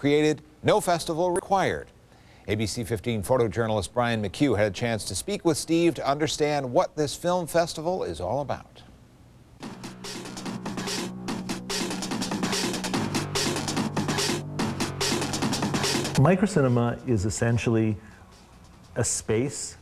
created No Festival Required. ABC 15 photojournalist Brian McHugh had a chance to speak with Steve to understand what this film festival is all about. MicroCinema is essentially a space,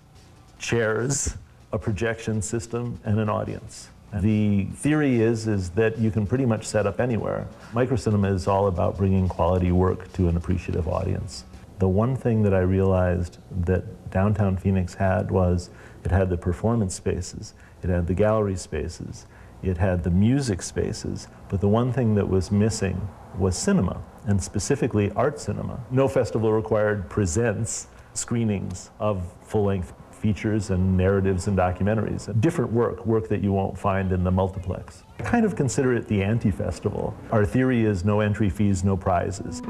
chairs, a projection system, and an audience. The theory is that you can pretty much set up anywhere. MicroCinema is all about bringing quality work to an appreciative audience. The one thing that I realized that downtown Phoenix had was it had the performance spaces, it had the gallery spaces, it had the music spaces, but the one thing that was missing was cinema, and specifically art cinema. No Festival Required presents screenings of full-length features and narratives and documentaries. Different work that you won't find in the multiplex. I kind of consider it the anti-festival. Our theory is no entry fees, no prizes.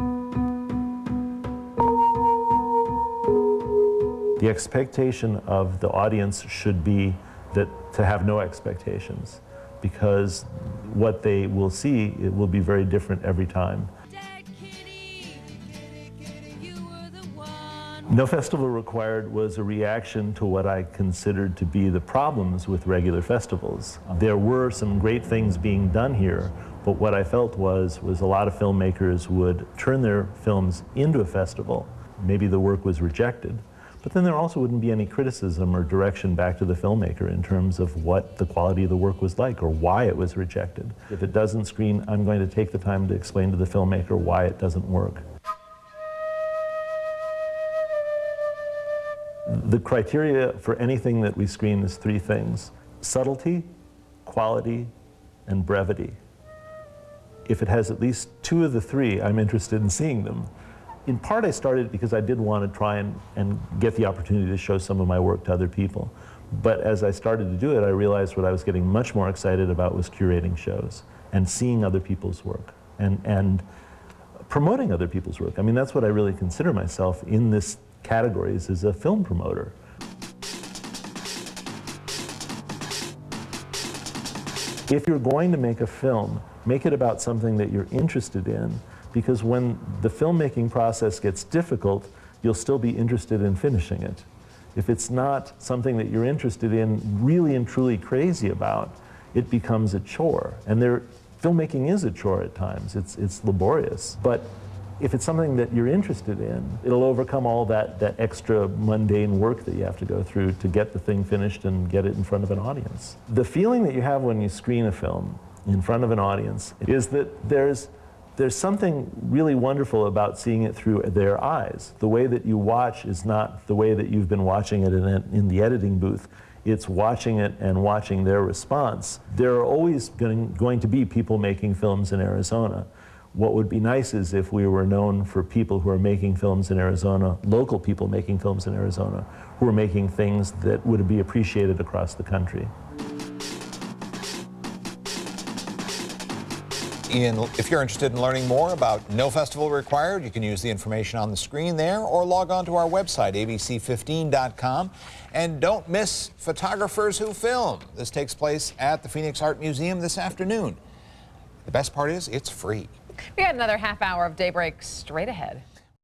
The expectation of the audience should be that to have no expectations, because what they will see, it will be very different every time. No Festival Required was a reaction to what I considered to be the problems with regular festivals. There were some great things being done here, but what I felt was a lot of filmmakers would turn their films into a festival. Maybe the work was rejected, but then there also wouldn't be any criticism or direction back to the filmmaker in terms of what the quality of the work was like or why it was rejected. If it doesn't screen, I'm going to take the time to explain to the filmmaker why it doesn't work. The criteria for anything that we screen is three things: subtlety, quality, and brevity. If it has at least two of the three, I'm interested in seeing them. In part, I started because I did want to try and get the opportunity to show some of my work to other people. But as I started to do it, I realized what I was getting much more excited about was curating shows and seeing other people's work and promoting other people's work. I mean, that's what I really consider myself in this categories as a film promoter. If you're going to make a film, make it about something that you're interested in, because when the filmmaking process gets difficult, you'll still be interested in finishing it. If it's not something that you're interested in, really and truly crazy about, it becomes a chore. And filmmaking is a chore at times. It's laborious. But if it's something that you're interested in, it'll overcome all that extra mundane work that you have to go through to get the thing finished and get it in front of an audience. The feeling that you have when you screen a film in front of an audience is that there's something really wonderful about seeing it through their eyes. The way that you watch is not the way that you've been watching it in the editing booth. It's watching it and watching their response. There are always going to be people making films in Arizona. What would be nice is if we were known for people who are making films in Arizona, local people making films in Arizona, who are making things that would be appreciated across the country. Ian, if you're interested in learning more about No Festival Required, you can use the information on the screen there or log on to our website, abc15.com. And don't miss Photographers Who Film. This takes place at the Phoenix Art Museum this afternoon. The best part is it's free. We got another half hour of Daybreak straight ahead.